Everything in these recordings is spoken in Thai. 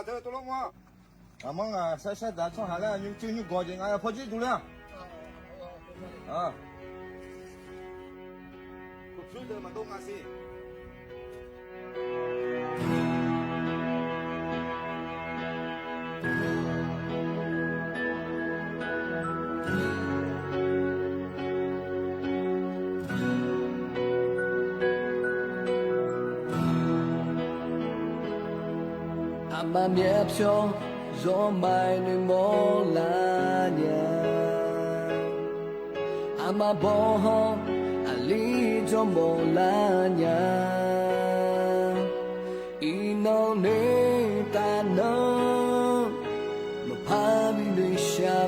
这多了吗？俺们啊，晒咱从下来就高兴，俺要跑几度了？啊，不去的嘛都俺些。mà miệng cho gió mai nơi mô là nhà mà bỏ ho lý cho mô là nhà ino nê ta nơ mà phá bị nơi xa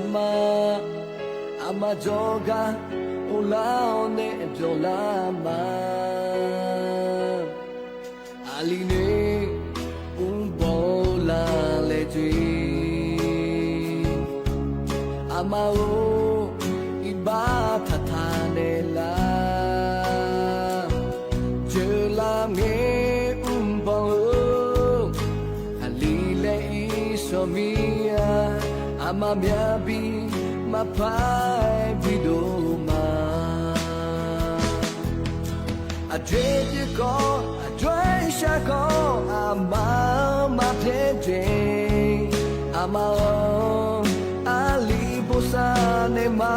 mà joga o lao nê cho la mà ali nê la le tui amao iba tha ne la je la me bo ali le so mia ama mia bi ma pai bi do ma a dread go Joy shako ama pete ama ali bosane ma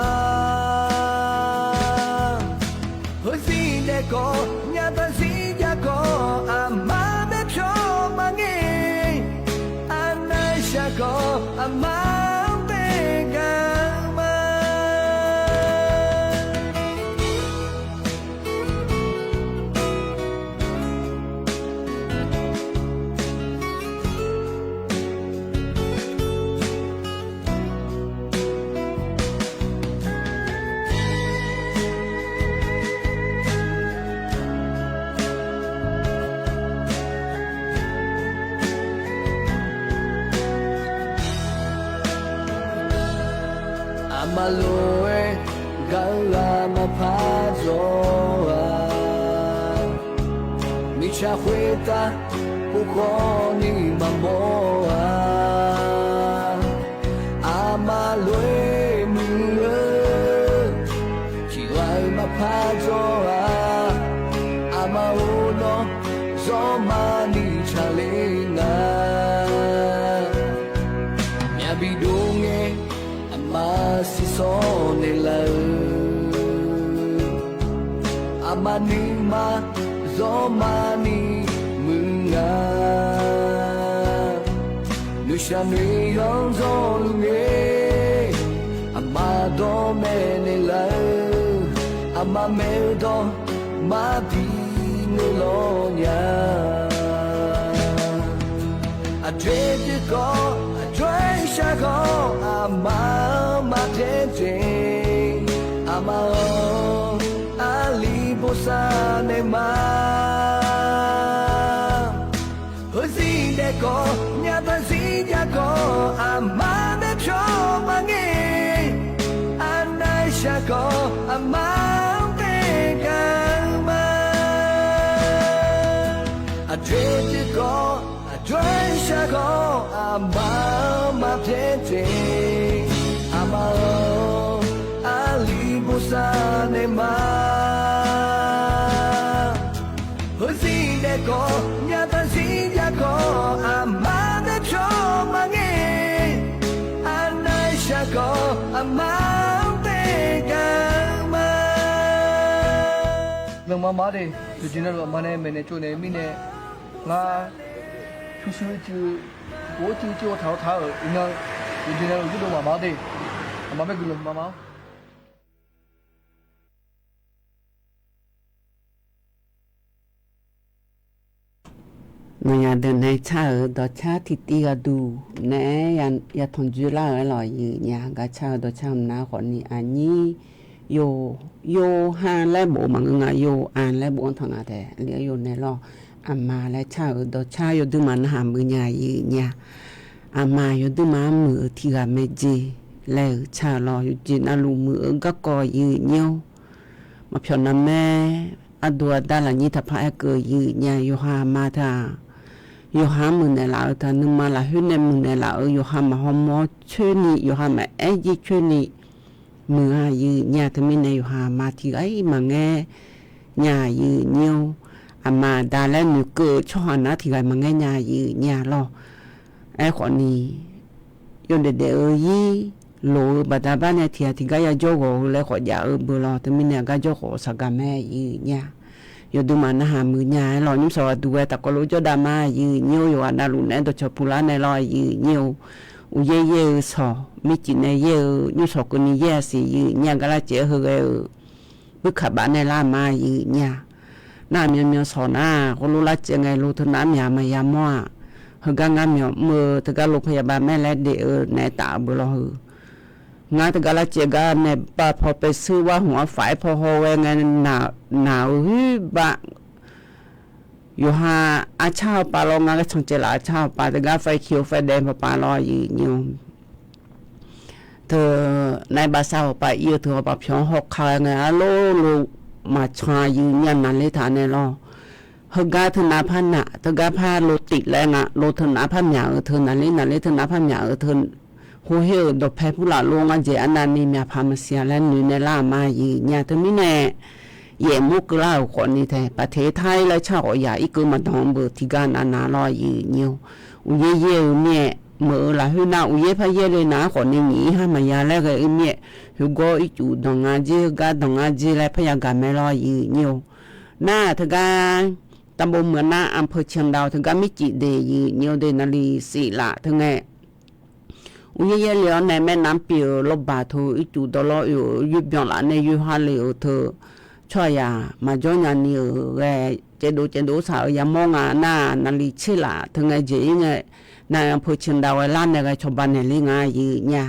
hoi si de ko nya ta si ya ko ama me pyo mangi anai shako ama Amaloe gala mapazoa Micha hueta ukoni mamoa Amaloe mue Chiwai mapazoa Amauno zomani chalena Miabidunge si sone la amani ma zomani munga nusha nui yong zon nge amado mene la amameldo ma bi nulonya a dread go Joy shako ama tete ama ali bosane ma hozi de ko nya ta si ya ko ama me pyo mangi anai shako ama te kama a dread ko Joy shako ama pete ama ali bosane ma hozi de ko nya ta si ya ko ama de pyo mangi anai shako ama te kama Nang mama de jina lo mane mene chu ne mi ne nga chu chu chu bo chu chu thao thao ina jina lo ju mama de mama me gulu mama nhà đơn này cha ở đó cha thì ti ga du nè ya thằng chú la ở lò gì nhà ga cha đó cha na còn ni anh ni yo ha lại bộ mà người yo an lại bộ thằng à thế liệu yo này lo mà lại cha ở đó cha yo du man ham người nhà gì nhà mà yo du man mưa thì ga mẹ gì lại cha lo yo chỉ na lu mưa các coi gì nhau mà phiền nằm mẹ adua đa là như tháp hai cơ gì nhà yo ha mà tha yo ha mun ne la ta nu ma la hu ne mun ne la yo ha ma ho mo chue ni yo ha ma e ji chue ni mu ha yu nya ta mi ne yo ha ma ti ai ma nge nya yu nhiêu mà đà lên nụ cười cho họ nó thì gọi mà nghe nhà lo ai còn ni yon để ở gì lô bà ta ban này thì cái ya cho gỗ lấy khỏi nhà ở bờ lo thì mình cái cho gỗ sa gà mẹ nhà yo du mà nó ham mưa nhà lo nhúng sò đuôi ta có lối cho đam ma nhiều yo anh luôn nên tôi cho pula này lo nhiều u ye sò mi chỉ này ye nhúng sò cái ni ye gì nhà cái là chế hơi cái bức khả bản này là ma nhàน้ามีสอนคนรู้ละจะไงรู้ถึงน้ำยามายามัวเฮก็งามมือถึงก็โรงพยาบาลแม่และเด็กในตาบุรองานถึงก็ละเจก็ในป้าพอไปซื้อว่าหัวฝ่ายพอหัวไงหนาวฮึบะอยู่หาอาชาวปลาลงงานก็ชงเจลาชาวปลาถึงก็ไฟเขียวไฟแดงปลาลอยอยู่เธอในบาซาปลาเยอะเธอปลาเพียงหกคายไงโลมาชายืนยันนั่นเลยฐานในรอเฮกาธนาพันน่ะเฮกาพาโลติแรงอ่ะโลธนาพันหยาเธอนั่นเลยธนาพันหยาเธอหัวเหือดอกแพผู้หลาลงอันเจอันนั้นนี่มีพามาเสียแล้วนี่ในล่ามายืนยันเธอไม่แน่เย่มุกล่าคนนี้แท้ประเทศไทยและชาวใหญ่อีกมาดองเบอร์ที่การอันนั้นรอยืนยิวอุเย่เนี่ยเมื่อละหื้อหน้าอุเย่พายเลยนะคนนี้หนีให้มายาแล้วก็เนี่ยฮูโกอีจูดงอาจีกาดงอาจีและพยากรไม่รอยืนยิวหน้าถึงการตำบลเหมือนหน้าอำเภอเชียงดาวถึงการไม่จีเดยืนยิวเดนาลีสีละถึงไงอุเย่เหลียวในแม่น้ำเปียวลบบาทูอีจูตลออยู่ยุบย่องละในยุฮาเลอเธอช่วยมาจ้องยันนี่แกเจดูสาวยามองหน้านาลีชิละถึงไงเจงไงนายอำเภอเชียงดาวล้านในไงชาวบ้านในลิงายืนเนี่ย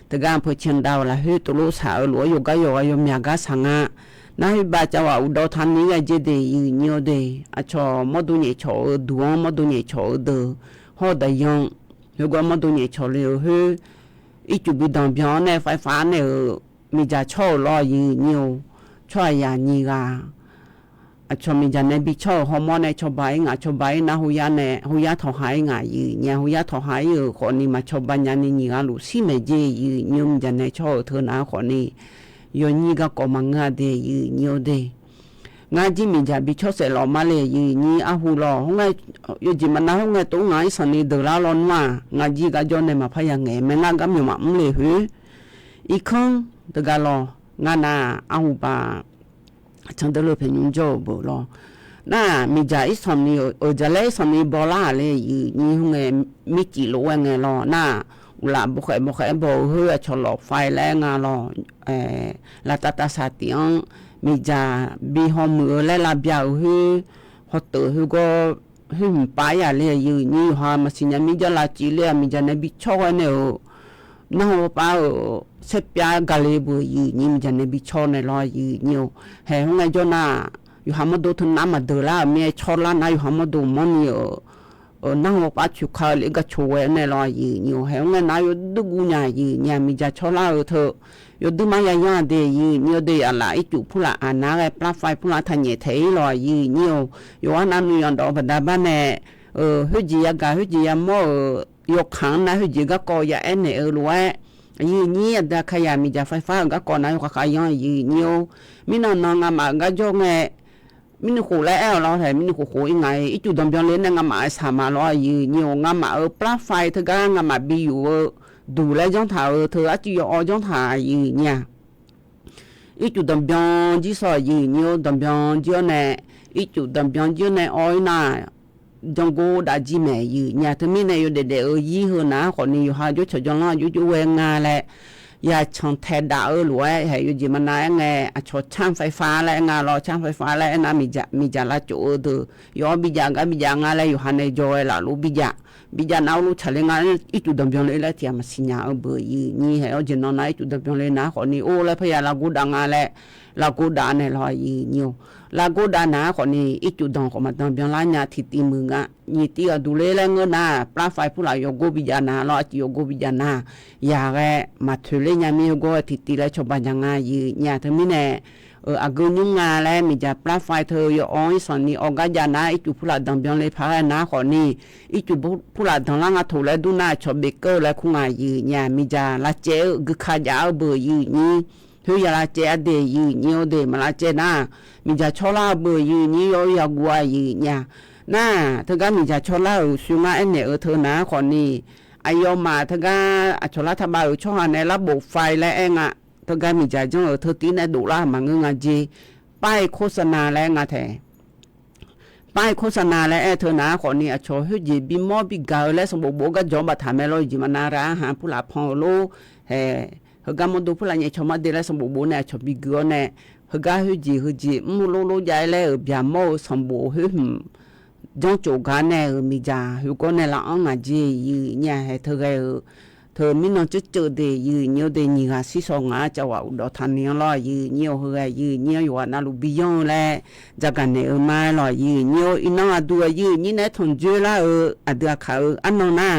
แต่การอำเภอเชียงดาวละเฮ้ยตัวลูกสาวหลวงอยู่ก็อยู่มีอาการสังะนายบ้าเจ้าว่าอุดรธานีไงเจดียืนเนี่ยเดอชอมดูเนี่ยชอดวงมดูเนี่ยชอเดอฮอดยองอยู่ก็มดูเนี่ยชอเลยเฮ้ยอีจุบิดองเบียนในไฟฟ้าเนี่ยมีจะชอรอยืนเนี่ยช่วยยานีกาชมมีจันในบิชอฮอร์โมนในชอบใบงาชอบใบนะหุยาในหุยาทอหายงายืเนี่ยหุยาทอหายคนนี้มาชอบใบยานีนีกาลูซีเมเจยืมจันในชอบเธอหน้าคนนี้ยอนีก็กมังงาเดยืเนี่ยเดงาจิมีจันบิชอเสลอมาเลยยืนี่อาหูรอหงไงยจิมันนะหงไงตัวงาสันนี่เดลาลอนมางาจิก็จนในมาพยังไงแม่งาก็มีมาอุ้มเลยหืออีกครั้งเดกาลองานาอาหูปาฉันจะเลือกเป็นยุ่งโจ้บุลน่ามีใจสมนี้จะเล่สมนี้บอลาเลยยี่ห้อไงมีกี่โลไงลอน่าอุลาบุคบุเฮือฉลอกไฟแรงลอลาตาตาสาติองมีใจบีหอมือและลาบยาวฮือฮอตเตอร์ฮือก็ฮือป้ายอะไรยี่ห้อมาสิญญามีจะลาจีเลียมีจะในบิชอเนี่ยน่าป้าเสพยากาเลบุยืนยิ้มจันในบิชอในรอยยืนยิ้วเห็นไงจน่าอยู่หามาดูทุนน้ำมาเดือดละเมียชอละนะอยู่หามาดูมันอยู่น่าป้าชุกขาเลยก็ช่วยในรอยยืนยิ้วเห็นไงนะอยู่ดูกุญยืนยิ้มมีจะชอละเธออยู่ดูมายาเดยืนยิ้วเดอะไรจุผู้ละอันนั้นไอ้ปลาไฟผู้ละทันเยเทยรอยยืนยิ้วอยู่ว่านั้นมีอันดอกบัดบ้านเนี่ยฮึจียากาฮึจียามอยกขังนะฮึจีก็ก่อยาเอ็นเนี่ยรวยยืนนี่แต่ขยะมีจะไฟฟ้าก็ก่อนนะก็ขยันยืนนี่มินนองมาก็จงไงมินขู่แล้วเราแต่มินขู่ยังไงอีจุดดำยองเล่นงามาสามาล้อยืนนี่งามาปลั๊กไฟเธอก็งามาบิวดูแลจ้องถ่ายเธออาจจะเอาจ้องถ่ายยืนเนี่ยอีจุดดำยองจีสอยืนนี่ดำยองเจ้าเนี่ยอีจุดดำยองเจ้าเนี่ยอ้อยน่ะจงกูได้จีแม่ยืนเนี่ยทั้งมีในอยู่เด็กยี่ห้อนะคนนี้อยู่หาจุดเฉยๆนะอยู่เวงงาแหละยาช่างแทนดาวรวยให้อยู่จีมันนะไงชดช่างไฟฟ้าแล้วงารอช่างไฟฟ้าแล้วนะมีจะละจุดยอบิจาก็บิจางอะไรอยู่หันในจอยละลูบิจานาลูเฉลงานอีจุดดำยองเลยละที่มาสิญญาเบอร์ยืนนี่ให้เอาจีนนายจุดดำยองเลยนะคนนี้โอ้แล้วพยาละกูดังอะไรละกูด่าในรอยยืนอยู่ลากูดานาคนนี้อีจุดดองของมันตอนเบียงล้านยาทิตีมึงอ่ะยี่ตีก็ดูเลยเงินนะปลาไฟผู้หลายโยโกบิจานาล้อจิโยโกบิจานาอยากแกมาถือเลยยามีโยโกทิตีแล้วชาวบ้านยังไงยืนยาทั้งมีแน่ à gương nhung ngà lẽ mìnhจะปลั๊กไฟเธออยู่อ้อยสอนนี่ออกกันยานะอีจุผู้หลักดังเบียงเลยพานะขอนี่อีจุผู้หลักดังล่างถูแล้วดูหน้าชอบเบเกอร์แล้วคงยืนเนี่ยมีจะละเจ้กึกขยาวเบอร์ยืนนี่เฮียละเจ้เดยืนนี่เดมาละเจ้น่ะมีจะชอลาเบอร์ยืนนี่ยากว่ายืนเนี่ยน่ะเธอก็มีจะชอลาสุงาเอ็นเนี่ยเธอนะขอนี่อายอมาเธอก็ชอลาทำบ่าวช่องในระบบไฟและเองอ่ะเธอก็มีใจจังเธอตีนดูละมันงงจีป้ายโฆษณาแล้วงาแท้ป้ายโฆษณาแล้วเธอนะขอนี่ชอเฮจีบิมอบิกาแล้วสมบูรณ์ก็จอมบัตรทำให้เราจีมันนาราหาผู้หลับพอโลเฮก็มันดูผู้หลังเนี่ยชอมาเดลสมบูรณ์เนี่ยชอบิกาเนี่ยเฮก็เฮจีมูโลใหญ่แล้วเบียมอสมบูรณ์เฮจงจูกันเนี่ยมีจ่าเฮก็เนี่ยละอังจีเนี่ยเธอก็เธอมีน้องจุดเจอเดียยืนเยอะเดียนี่ค่ะสิสองจะว่าอุดรธานีลอยยืนเยอะเฮ้ยยืนเยอะอยู่ว่านาลูบิยองแหละจากกันเนี่ยมาลอยยืนเยอะอีน้องดูยืนนี่เนี่ยทนเจอละอเดือเขาอันนั้นน่ะ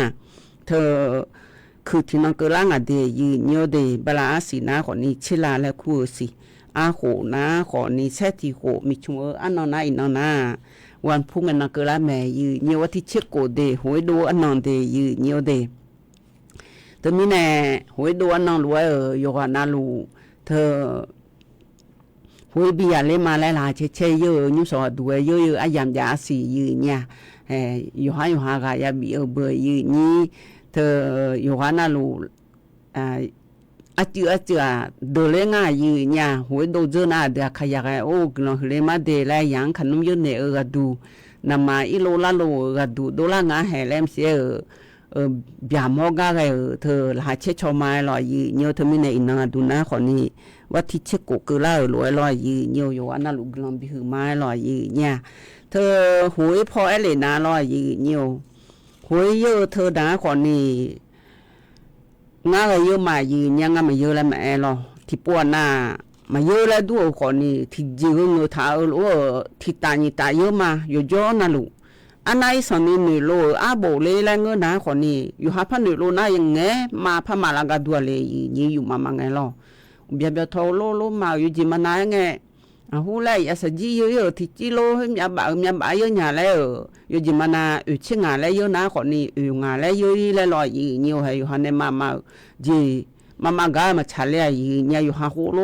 เธอคือที่น้องเกล้างเดียยืนเยอะเดียเวลาสีน้าคนนี้ชิลาและคู่สิอาโหน้าคนนี้เซติโหมีชัวอันนั้นน่ะอีน้องน่ะวันพุ่งกันน้องเกล้าแม่ยืนเยอะว่าที่เช็คโกเดียหวยดูอันนั้นเดียยืนเยอะเดียเธอมีแน่หวยดวนน้องรวยอยู่กับนาลูเธอหวยบีอะไรมาแล้วล่ะเช่เยอะยุ่งสอดด้วยเยอะอายามยาสียืนเนี่ยอยู่หากายาบีเบอร์ยืนนี้เธออยู่กับนาลูอาเจือเดินเล่นง่ายยืนเนี่ยหวยดูเจอหน้าเด็กขยักโอ้กลางเลยมาเดลายยังขนมยืนเนี่ยก็ดูนำมาอีโลละโลก็ดูโดละงาแห่แลมเสียบยามอกอะไรเธอหาเช็ดชอมาลอยยืนเยอะเธอไม่ในอินนาดูนะคนนี้ว่าที่เช็ดกุกล่าลอยยืนเยอะอยู่ว่าน่าลุกลองบิหือมาลอยยืนเนี่ยเธอหวยพอไอเลยนะลอยยืนเยอะหวยเยอะเธอด่าคนนี้งาอะไรเยอะมายืนยังงามาเยอะแล้วแม่หรอที่ปวดหน้ามาเยอะแล้วดูคนนี้ที่ยืนเงาเท้าที่ตานี่ตาเยอะมาอยู่จ้อน่าลุอันไหนสอนนี่โลอาโบเลยแล้วเงินนะคนนี้อยู่หาพันโลนะยังไงมาพม่าละก็ดัวเลยยี่อยู่มาไงล่ะเบียทอโลมาอยู่จีมันไงหูเลยอย่าสจีเยอะที่จีโลมีบ่าวเยอะหนาแล้วอยู่จีมันชิงอะไรเยอะนะคนนี้อยู่งานแล้วเยอะเลยลอยยี่ให้อยู่หันในมาจีมาก็มาชาเลยยี่อยู่หาโคโล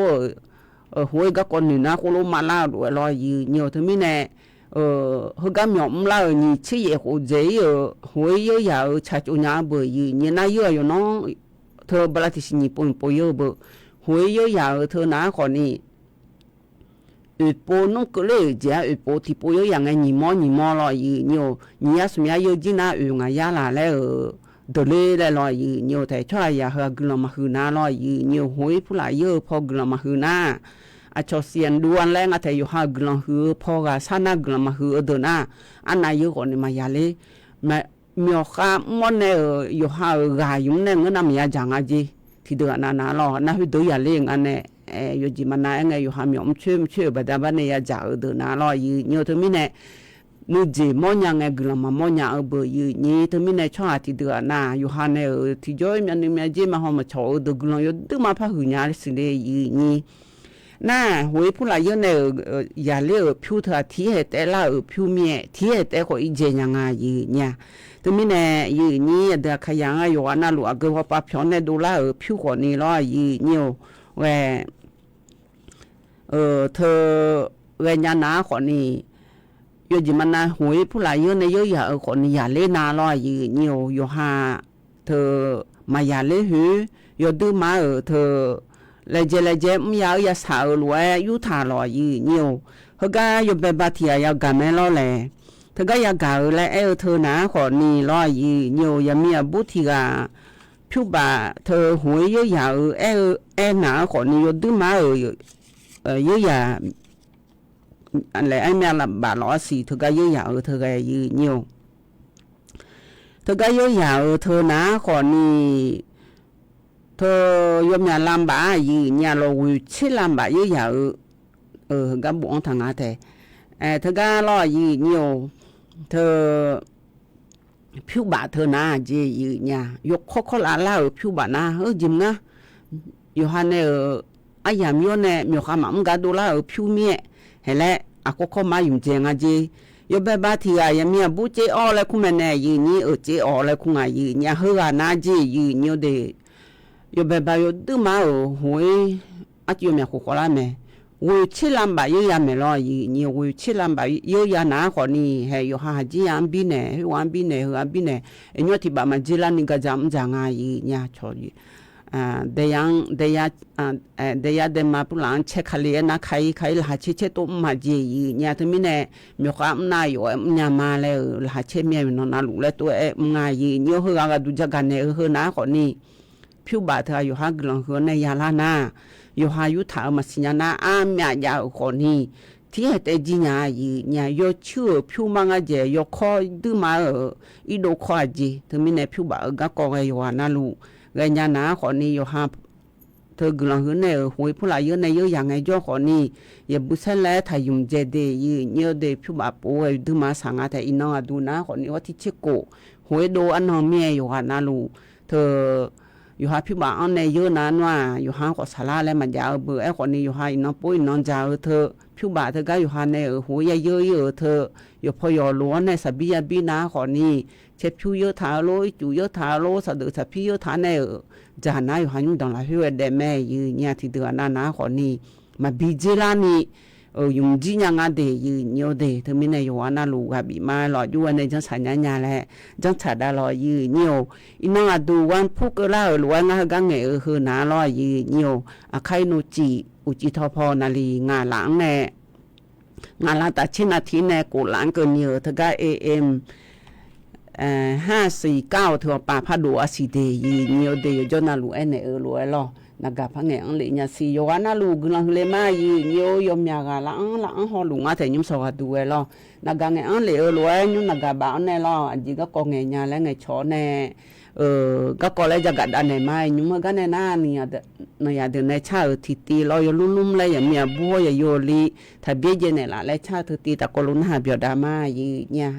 หัวก็คนหนึ่งนะโคโลมาลาด้วยลอยยี่ถึงมีแน่เขาก็มีอมลานี่ชี้เหหัวใจหวยเยอะยาวชัดอุณาเบยนี่น่าเยอะอยู่น้องเธอบลาที่สิญี่ปุ่นปอยเบอหวยเยอะยาวเธอหน้าคนนี้ปุ่นน้องก็เลยเจ้าปุ่นที่ปอยอย่างไงนี่มอลอยนี่สมัยเยอะจีน่าไงยาลาแล้วเดเลยลอยนี่แต่ช่วยอย่าเฮกลมาหือหน้าลอยนี่หวยผู้หลายเยอะพอกลมาหือหน้าอาชอเสียนดวนแรงอาแต่อยู่หากลังหือพอกาสานากลังมาหือเดินน่ะอันนายอยู่คนนี้มายาเลยมีข้ามอนเนี่ยอยู่หากายุ่งเนี่ยเงินมีอาจังอาจีที่เดือนนั้นน่ะหรอน่าหิดยาเลี้ยงอันเนี่ยอยู่จีมันน่ะไงอยู่หามีอมชื่อบัดบัดเนี่ยอาจ่าเดินน่ะหรออยู่ถึงมีเนี่ยนู่นจีมอยังไงกลังมามอยังเบออยู่นี่ถึงมีเนี่ยช่วงที่เดือนน่ะอยู่หาเนี่ยที่จอยมันเนี่ยจีมาหอมชอเดือกลังอยู่ดึมาพักหื้อเนี่ยสิเลยนี่น่าหวยผู้หลายเยอะเนี่ยอย่าเลี้ยวผิวเธอที่เหตุละผิวเมียที่เหตุก็อีเจยังไงเนี่ยแต่มีเนี่ยนี่เด็กขยันอยู่อันนั้นลูกก็ว่าป้าพี่เนี่ยดูละผิวคนนี้ล้อเนี่ยเว้เธอเวญานาคนนี้อยู่จีมันนะหวยผู้หลายเยอะเนี่ยเยอะอย่าคนนี้อย่าเล่นนาล้อเนี่ยอยู่หาเธอมาอย่าเล่นหืออยู่ดื้อมาเธอเลยเจไม่อยากสาวรวยยุทธาลอยเนี่ยเขาก็อยู่แบบบัดที่อยากกันไม่รอเลยเธอก็อยากกันเลยเธอหนาคนนี้ลอยเนี่ยยังมีบุตรที่ผิวบ่าเธอหวยเยอะอยากหนาคนนี้อยู่ดื้อมาเยอะอยากอะไรแม่ละบาทล้อสีเธอก็เยอะอยากเธอก็เนี่ยเธอก็เยอะอยากเธอหนาคนนี้เธอยมยาลำบากเนี่ยเราวิชิลำบากเยอะอย่างก็บุญทางอะไรเธอก็รอเนี่ยเธอผิวบาเธอหน้าเจีเนี่ยยกข้อลาล่าผิวบาหน้าจิมนะอยู่ฮันเนี่ย အယာမျိုးနဲ့မျိုးခမမကဒူလာဖြူမြဲဟဲ့လေအခုခမယုံကျငါကြီးယောဘဘာတီယာယမြဘူးချေအော်လဲခုမနဲ့ယီနီအချေအော်လဲခုငါယီညာဟောကနာကြီးယီညိုတဲ့ယောဘဘာယောတူမာဟွေအကျိုးမြခုခေါ်လာမယ်ဝေချစ်လမ်းပါရရမယ်လို့ယီညဝေချစ်လမ်းပါရရနာခေါ်နီဟဲယောဟာကြီးယံဘီနဲ့ဝမ်ဘီနဲ့ဟမ်ဘီနဲ့အညောတိပါမဂျီလာနိကဂျမ်ဂျာငါယီညာချော်ယီde ma pulan che khali na khai la che che to ma ji nya to mi ne myo ka na yo nya ma le la che mye no na lu le to e nga yi nyo ho ga du ja ga ne ho na ko ni phyu ba tha yo ha glon ho ne ya la na yo ha yu tha ma si nya na a mya ya ko ni ti he te ji nya yi nya yo chu phyu ma nga je yo kho du ma i do kho ji to mi ne phyu ba ga ko ga yo na lu ga nya na ko ni yo haเธอกำลังเห็นเนี่ยหวยผู้หลายเยอะในเยอะอย่างไงจ้าขอนี่อย่าบุษแล้วถ้ายุ่งเจเดยี่เยอะเดผู้บาปูไอ้ดูมาสังอาแต่อินน้องดูนะขอนี่ว่าที่เช็คโกหวยโดอันน้องเมียอยู่หานาลูเธออยู่หาผู้บาอันในเยอะนั้นว่าอยู่หาขอสาระแล้วมันยาวเบื่อไอ้ขอนี่อยู่หาอินน้องปุ้ยน้องจ้าเธอผู้บาเธอก็อยู่หาในหวยเยอะเยอะเธออยู่พอยอล้วนในสบียบีนะขอนี่เช็ดผู้เยอะท้าโลจู่เยอะท้าโลสะดือสะพี่เยอะท้าในจานาอยู่หันยุ่งตอนละพี่ว่าเดแม่ยืนเนี่ยที่เดือนนาขอนี่มาบีเจลานี่ยุ่งจีนยังเดยืนเยอะเดเธอไม่ในอยู่ว่าน่าลูกบีมาหล่ออยู่ในจังสัญญาญาแหละจังฉัดได้หล่อยืนเยอะอีน้องดูวันพุกเล่าหรือว่างากังเงยคือน้าหล่อยืนเยอะอาใครโนจิอุจิทอพอนาลีงาหลังแน่งาหลังตัดชิ้นนาทีแน่กูหลังเกินเยอะเธอก็AM 549เธอป่าพาดูอาศิเดยีเนียวเดยจนาลูเอเนลูเอลนักพังเงอังเลญาซีโยอานาลูกลังเลมายีเนียวยมยากาลังฮอลุงอาแต่ยุมสวัสดูเอลนักเงอังเลลูเอยุนักบ้านเนลอันจีก็กงเงญาและเงชอเนก็กอเลยจะกัดอันไหนมายุมกันเนน่านี่ยาเดินในชาทิตีลอยลุ่มเลยอย่างเมียบัวอย่าโยลีถ้าเบี้ยเจเนล่ะและชาทิตีตะกลุนหาเบียดามายีเนี่ย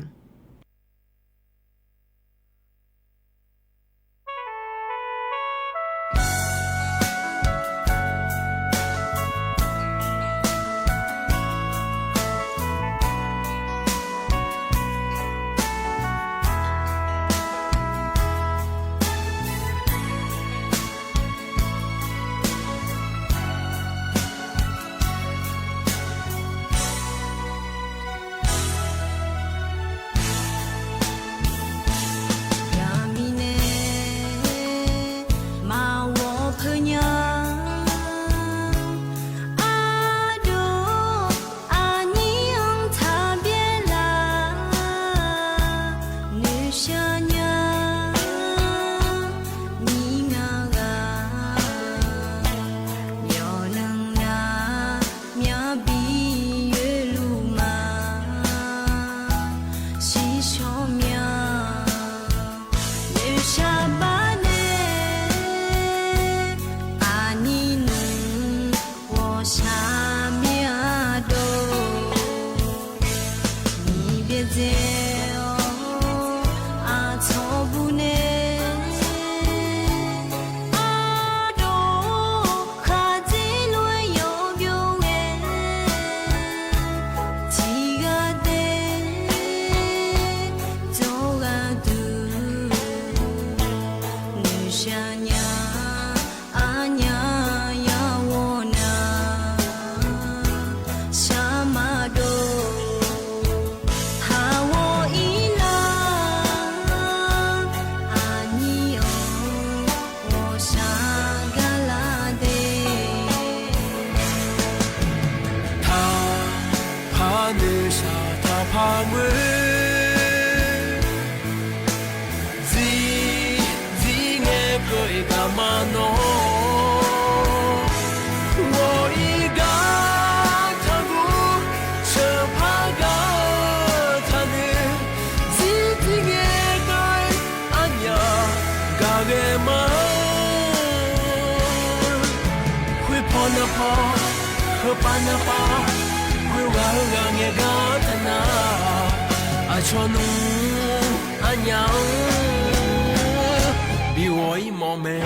比我一毛没。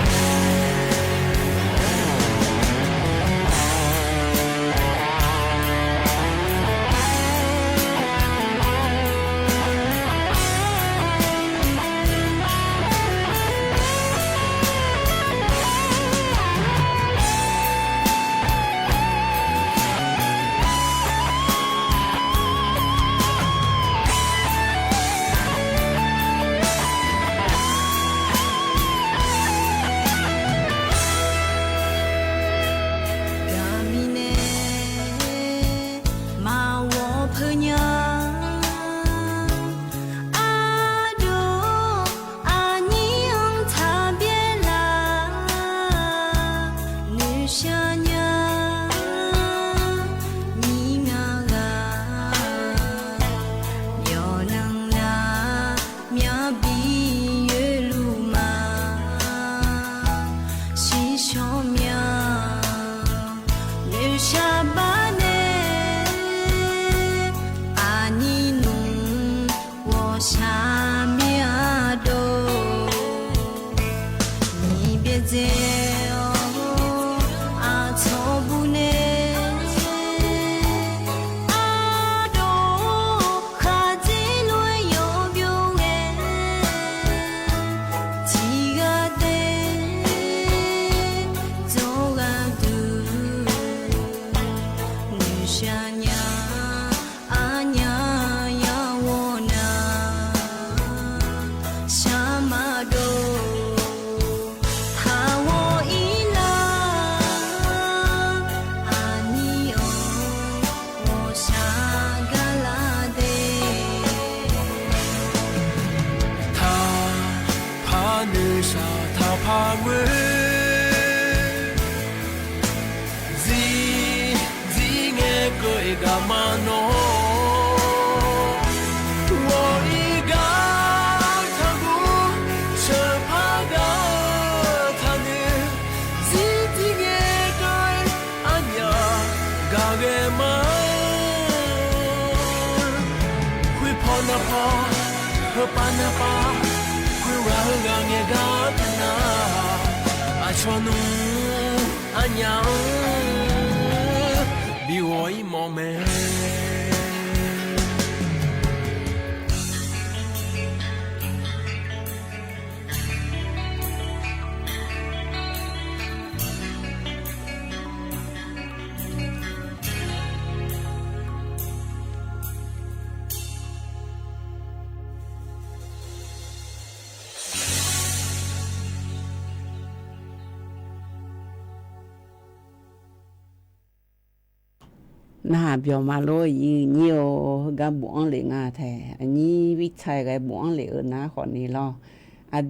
na biểu mà lôi nhiều cái buông lệ ngà thế anh đi chạy cái buông lệ ở na còn đi lo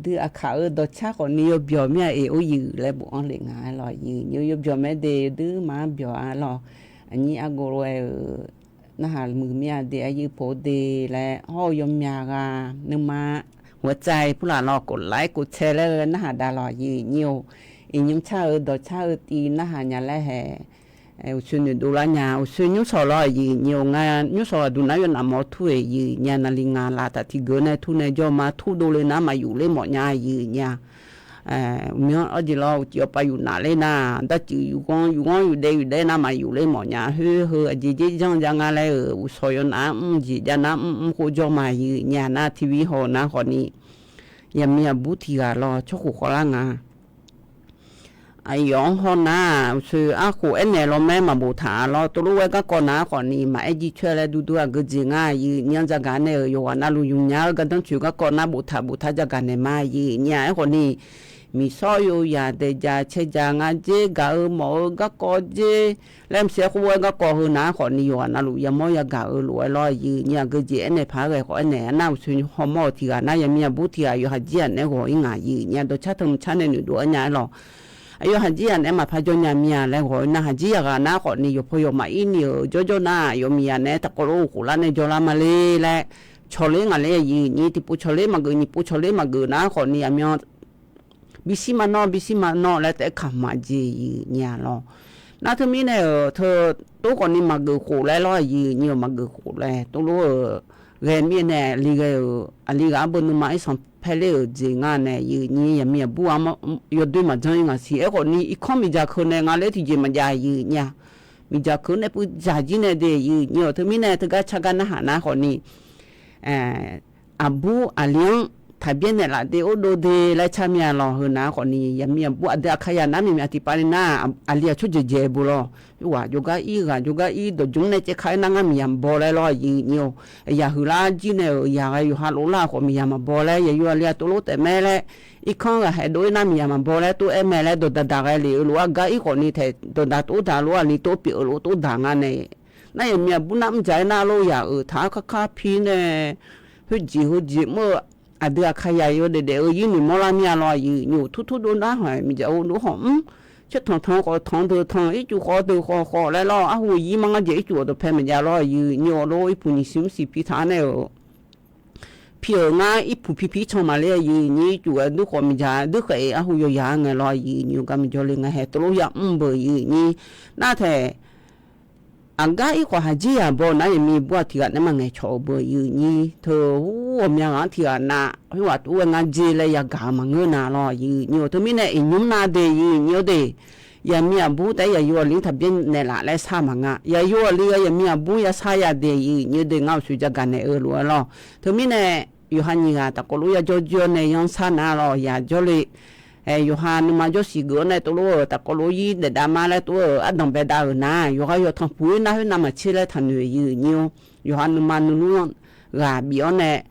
đưa khảo ở đó chắc còn nhiều biểu mẹ ấy ôi lại buông lệ ngà lo nhiều biểu mẹ để đưa mà biểu lo anh đi agoro na mưa mẹ để ai phụ để lại họ yếm mẹ ga nhưng mà หัวใจผู้หลานรอกดไลค์กดแชร์เลยนะฮะดารอยืนnhiềuอีนิ้มชาดอชาตีนะฮะเนี่ยแหละอุศนุดูแลเนี่ยอุศนุสอนยืนnhiềuงานนุสอนดูนะยันamorทุยยืนเนี่ยนาฬิงาลาแต่ที่เกินเนี่ยทุนเนี่ยจะมาทุดูเลยนะมาอยู่เลยหมดเนี่ยยืนเนี่ยเมื่ออดีตเราจะไปอยู่ไหนเลยนะแต่จะอยู่ได้นะมาอยู่เลยหมดเนี่ยจีจังจังอะไรอุศยนะจีจันนะกูจะมายืนเนี่ยนะทีวีหอนะคนนี้ยังมีบุตรกันรอชั่วโมงกว่าละไอ้ยองหอนะคือกูเนี่ยเราแม่มาบูถาเราตัวรู้ว่าก็ก่อนนะคนนี้มาไอ้จีช่วยแล้วดูก็จริงอ่ะยืนยังจะกันเนี่ยอยู่วันนั้นรู้ยุ่งยากก็ต้องช่วยก็ก่อนนะบูถาจะกันเนี่ยมายืนเนี่ยไอ้คนนี้มีซอยอยู่ยาเดจาเชจางอาเจกาหมอก็กอเจเล่มเสียหัวก็กอหือนะคนนี้วันนั้นรู้ยังมอยาการวยลอยยืนเนี่ยก็เจเนี่ยพาไปคนเนี่ยน่าสุนหอมอที่กันนะยังมีบุตรที่อายุหัดเจียนเนี่ยหัวยังไงยืนเนี่ยตัวชัดทงชัดเนี่ยหนูดูอันนี้หรออายุหัดเจียนเนี่ยมาพาจนยังมีอะไรหัวน่าหัดเจียกันนะคนนี้อยู่พอยมาอินอยู่โจน่าอยู่มีอันเนี่ยตะโกรู้หัวละเนี่ยโจละมาเลยแหละชอเล่งอะไรยืนนี่ที่ปูชอเล่มาเกินนี่ปูชอเล่มาเกินนะคนนี้มีบิสิมานอแล้วแต่ขมาจีเนี่ยหรอน่าเธอมีเนี่ยเธอตัวคนนี้มาเกิดขู่แล้วรอยยืนเนี่ยมาเกิดขู่แล้วตัวรู้เรียนมีเนี่ยลีกลีกอับนุมาไอ้สัมเพลย์จริงอ่ะเนี่ยยืนเนี่ยยังมีบัวมาอยู่ด้วยมาจังอ่ะสิไอ้คนนี้อีกคนมีจากคนเนี่ยงานเล็กที่จะมาจ่ายยืนเนี่ยมีจากคนเนี่ยผู้จ่ายจีเนี่ยเดียยืนเนี่ยเธอมีเนี่ยเธอก็ชักกันนะหานะคนนี้อาบูอาเลียงถ้าเบียนเนี่ยละเดี๋ยวดูดีและชามีอะไรเหรอนะคนนี้ยังมีบัวเดี๋ยวขยันนะมีที่ปาริน่าอาเลียชุดเจ็บบุรุษว่าโยกอีดจุงเนี่ยจะขายนั่งมีอย่างบ่เลยรอยืนเนี่ยอย่าหือลาจีเนี่ยอย่าอยู่ฮัลโหลลาคนมีอย่างมาบ่เลยอย่าอยู่อาเลียตัวรู้แต่แม่เลยอีกครั้งก็ให้ด้วยนะมีอย่างมาบ่เลยตัวแม่เลยตัวด่ากันเลยรู้ว่าก็อีคนนี้เถอะตัวด่าตัวด่ารู้ว่านี่ตัวเปียรู้ตัวด่างานเนี่ย那也没不那么在那路呀，他卡皮呢，会几么啊？对啊，开呀有的有你莫拉米啊咯，有突都那还咪就都好chứ thằng ít chú khó lại lo à hồi gì mà cái gì chú đó phải mình ra lo nhiều lo ít phụ nữ xíu xí pi thà này phía ngay ít phụ pi trong mà lấy như chú ở đứa con mình ra đứa cái à hồi giờ ngày lo nhiều cái mình cho lên ngày hè tôi lo bởi như na thế anh gái có hai gì à bố nãy mình bữa thì anh mà ngày cho bởi như thưa hôm nay thì anh na hôm qua tôi ngày gì lại ya gà mà người nào lo nhiều tôi mình này nhúng na để nhiều để ya mi abu tại ya yo linh thập biến này lại sao mà ngã ya yo li ya mi abu ya sao ya để nhiều để ngao suy ra cái này ở luôn lo tôi mình này yo han như ta có lúc ya cho này yang sao na lo ya cho li yo han mà cho xí gỡ này tôi lo ta có lúc gì để đam mà lại tôi ở đồng bè đào na yo hay yo thằng phụ na hay nằm ở chơi lại thằng người nhiều yo han mà nó gà biếng này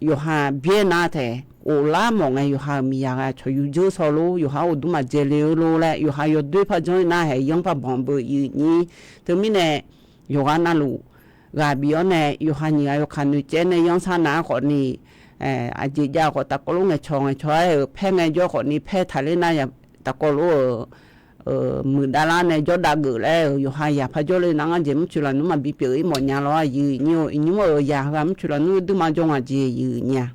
yo han biếng na thế ola mo nga yo ha mi ya cho yu jo solo yo ha odu ma jele lo la yo ha yo dui pa jo na he yong pa bom bu yi ni to mi ne yo ga na lu ga bi o ne yo ha ni ga yo khan ni che ne yong sa na ko ni a ji ja ko ta ko lu nge chong cho phe nge jo ko ni phe tha le na ya ta ko lu mười đa la này cho đã gửi lại yo ha ya pa jo le na nga jem chu la nu ma bi pi mo nya lo yi ni mo ya ga mu chu la nu du ma jo nga ji yi nya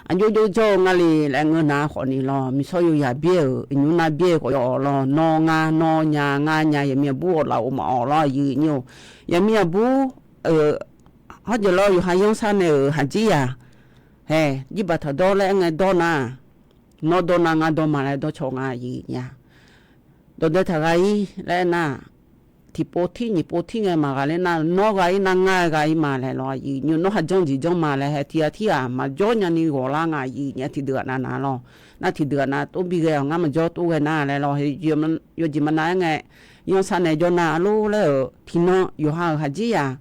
anh cho ngay là người nào họ đi lo mi sao ya bia những na bia của họ lo no nhà ya mi bu lao mà họ lo gì nhiều ya mi bu họ giờ lo hai yang san này hả chi à hè đi bắt thằng đó là ngay đó na nó đó na ngay đó mà lại đó cho ngay gì nha đó để thằng ấy lại na thì bố thi ngày mà cái na nó cái na ngay cái mà lại lo gì nhưng nó hạt giống mà lại thì mà cho nhà ni gọi là ngay gì nhà thì được na lo na thì được na tôi bị cái ngay mà cho tôi cái na lại lo thì giờ mà nói nghe nhưng sau này cho na lu lại thì nó yo hạt gì à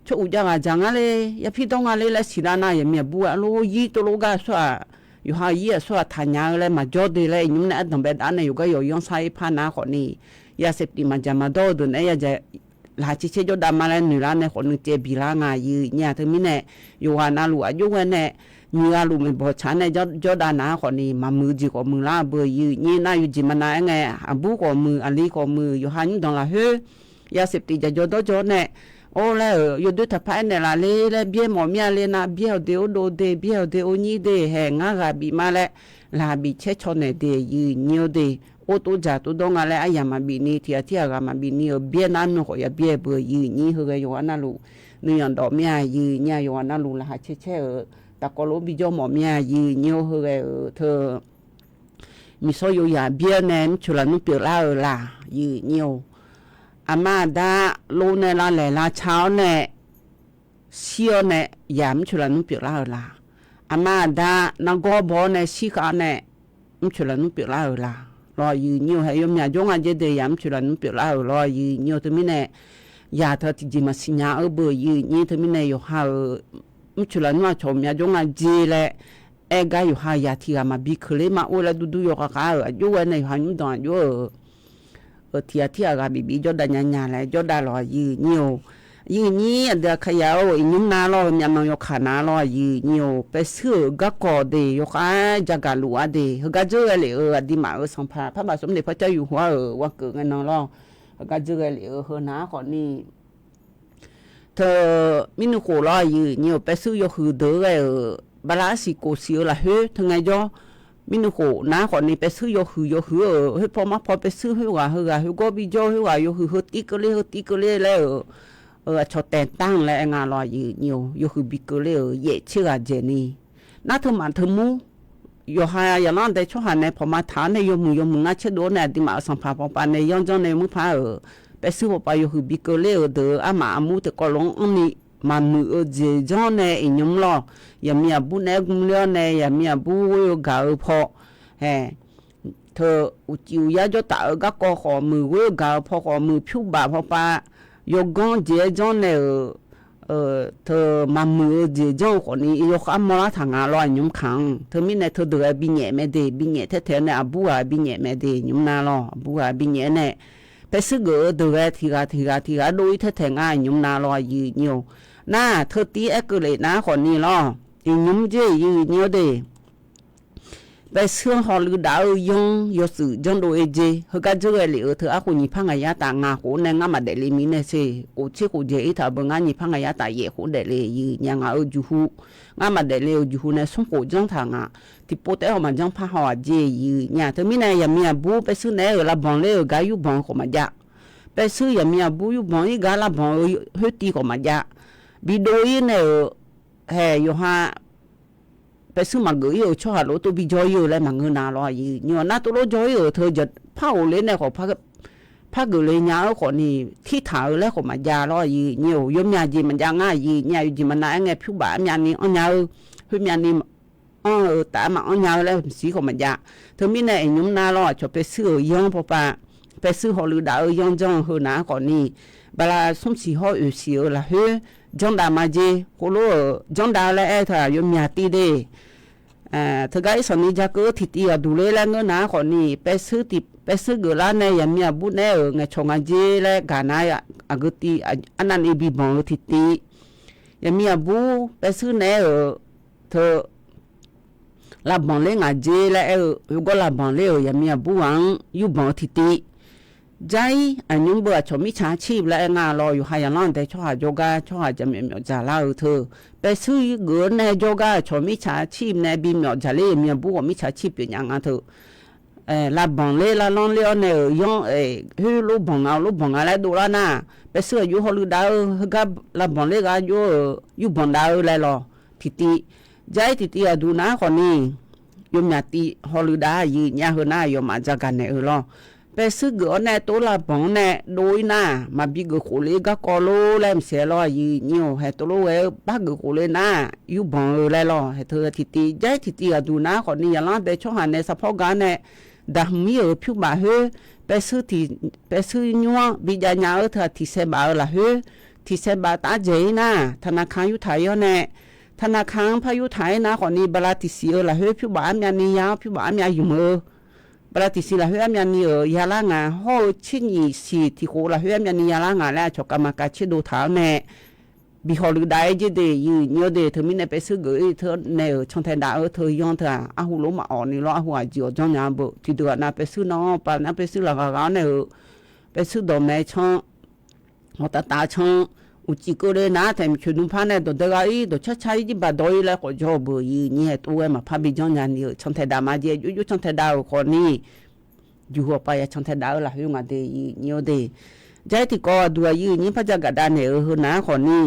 cho uja cái chẳng cái ya phi đông cái lại xí ra na ya mi bua lu gì tôi lu cái sao yo ha gì sao thay nhà lại mà cho đi lại nhưng này đồng biệt anh này yo cái yo yang sai pha na họ ni ya septi majama do do ne ya ja la chi che jo da mala ni la ne khon che bi la nga yi nya the mi ne yo wa na lu a yo wa ne ni ga lu me bo cha ne jo da na khon ni ma mu ji ko mu la bo yi ni na yu ji ma na nge a bu ko mu a li ko mu yo ha ni dong la he ya septi ja jo do jo ne o la yo du ta pa ne la le bien mo mia le na bien de o do de bien de o ni de he nga ga bi ma le la bi che cho ne de yi nyo de ô tô giả tôi đông lại ai mà bị ni thì à mà bị ni ở bên ăn nó gọi là bên bờ gì như hơi cái anh lu người ăn đó mía gì nhà anh lu là hai che ở ta có lối bị cho mỏ mía gì nhiều hơi cái thơ mi so yo ya bên này chủ là nó biểu là ở là gì nhiều mà đã lô này là lẻ là cháo này xio này giảm chủ là nó biểu là ở là mà đã nó có bò này xí cả này chủ là nó biểu là ở là lo nhiều hay yếm nhà giống anh chơi để yếm chuyện là nó biểu là lo nhiều thứ mình này nhà thợ thì chỉ mà sinh nhà ở bờ nhiều thứ mình này yo ha chuyện là nó chồng nhà giống anh chơi lại em gái yo ha nhà thì mà bị khơi mà ôi là du yo cả ở chỗ anh này hắn toàn chỗ ở thì à bị cho đại nhà lại cho đại lo nhiều như để khai áo những na lo nhà nó yo khả na lo nhiều bé sữa gác cỏ để yo khai jaga lúa để gác dưa lại ở đi mà ở sông Pha bà sớm để phát cho yêu hoa ở qua cửa ngay nó lo gác dưa lại ở hơn ná còn đi thờ mình khổ lo nhiều bé sữa yo hư đỡ cái ở bà lá xì cổ xíu là hết thằng ngày do mình khổ ná còn đi bé sữa yo hư ở hết phong mắt phong bé sữa hư có bị do hư hư tí cơ lê lại ở cho tên tăng lại ngà lo nhiều yo hư bị cơ lê ở dễ chưa à dễ ni na thưa mà thưa mu yo hai ya nó để cho hắn này phong mắt thán này yo mu na chết đố này đi mà sang Pha phong này yon cho này mu Pha ở bé sư phong yo hư bị cơ lê ở đỡ mà mu thì có lông ông ni mà mu ở dễ cho này nhung lo ya mi abu này cũng lo này ya mi abu yo gà ở phò hè thưa chiều ya cho tạo các con họ mu yo gà ở phò họ mu phiu bà phong pa yo gong dễ cho này thưa mà mu dễ cho họ ni yo khám mò thằng à lo nhung khang thưa mi này thưa được bị nhẹ mẹ thế này abu à bị nhẹ mẹ de nhung na lo abu à bị nhẹ này ไปซื้อเกอตัวทีกาโดยเธอแทงง่ายยุ่มนาลอยยืเนียวหน้าเธอตีเอ็กเลยนะคนนี้ล้อยุ่มเจยืเนียวเดไปซื้อฮอลล์ดาวยงยศจังโดเอเจเฮกาเจอเลยเธออาคุณยี่พังยาตางาโหนงามาเดลิมิเนเซโอเชโคเจอีทาบังยี่พังยาตาเยโหเดลียืยังอาจูฮูงามาเดลีจูฮูเนสงโคจังทางาที่โปเตอมันจังพาฮาวเจยืเนี่ยเธอมีนายามีบูไปซื้อเนอละบังเลกายุบังขมาจาไปซื้อยามีบูยุบังอีกาละบังเฮตีขมาจาบิโดยเนอเฮยฮาไปซื้อมาเกยชอบรถตัวบิจอยเลยมังเงินนาลอยเนี่ยน่าตัวรถจอยเธอจะเผาเลยเนี่ยเขาพักเกเลยเนี่ยคนนี้ที่ถ่ายแล้วเขามายาลอยเนี่ยยมยาจีมันยาง่ายเนี่ยจีมันน่าไงผิวบ้านยานี้อันยาวผิวยานี้แต่มาอันยาวแล้วสีเขามายาเธอมีเนี่ยยมนาลอยชอบไปซื้อยองพอปะไปซื้อฮอลล์ดาวยองจังหัวหน้าคนนี้เวลาสมศรีเขาเสียละเฮ้จังดามาเจโคโลจังดาแล้วเธอยมยาตีเดเธอก็ไอ้สนิจาก็ทิตีดูเลยแล้วเงินนะคนนี้ไปซื้อเกลือเนี่ยยังมีบุญเนี่ยไงชงอันเจแล้วกันนะอากตีอันนั้นอีบีบองทิตียังมีบุไปซื้อเนี่ยเธอลาบองเลยงาเจแล้วอยู่ก็ลาบองเลยยังมีบุหวังอยู่บองทิตีใจอันยุ่งเบื่อชมิชาชีพและงานรออยู่หายังร้อนแต่ชอบโยกาชอบจะมีหมอจ่าเล่าเธอไปซื้อเงินในโยกาชมิชาชีพในบีหมอจ่าเล่มีบุกมิชาชีพอยู่อย่างนั้นเธอลาบังเล่ลาลอนเลี้ยวเนี่ยยองฮือลูกบังอะไรดูแล้วนะไปซื้ออยู่ฮอลล์ดาวกับลาบังเล่ก็อยู่บังดาวเลยหรอทีใจทีดูนะคนนี้ยมยาตีฮอลล์ดาวยืนยาหัวหน้ายมมาจากกันเนี่ยหรอไปซื้อเกลือเนี่ยตัวละบังเนี่ยโดยนะมาบิกโขเลก็กอโลเล่มเสียลอยยืนให้ตัวโลเอบักโขเลนะอยู่บังเลยหรอให้เธอทีใจทีดูนะคนนี้อย่างนั้นแต่ช่วงหันในสะโพกกันเนี่ยดามีผิวบ่าเฮไปซื้อยัวบิจารณาเธอที่เสบาละเฮที่เสบาตาเจนะธนาคารยุทธายเนี่ยธนาคารพายุไทยนะคนนี้บลาติสีละเฮผิวบ่ามีอันนี้ยาวผิวบ่ามีอยู่มือบลาติสีละเฮมีอันนี้ยาละงาโหชิ้นยี่สิที่โคละเฮมีอันนี้ยาละงาแล้วจกกรรมการชิดูเท้าเนี่ยบิฮอลได้จีเดยืนเดเธอมีในไปซื้อเกยเธอในช่องแทนดาวเธอยองเธออาหูล้มมาอ่อนนี่ล้อหัวจีอ๋อจังยามบุที่เดือดนะไปซื้อน้องปานนะไปซื้อหลังร้านเนี่ยไปซื้อดอกไม้ช่องหัวตาช่องอุจิโกเลยนะแต่ชุนุพันเนี่ยตัวเด็กไอ้ตัวชัดชัยจีบดอยแล้วก็จอบยืนเนี่ยตัวมาพาบิจังยามนี่ช่องแทนดาวมาเจียอยู่ช่องแทนดาวคนนี้อยู่หัวไปช่องแทนดาวละอยู่งาเดียเดใจที่ก็ดูยืนนี่พระจักรดาเนี่ยนะคนนี้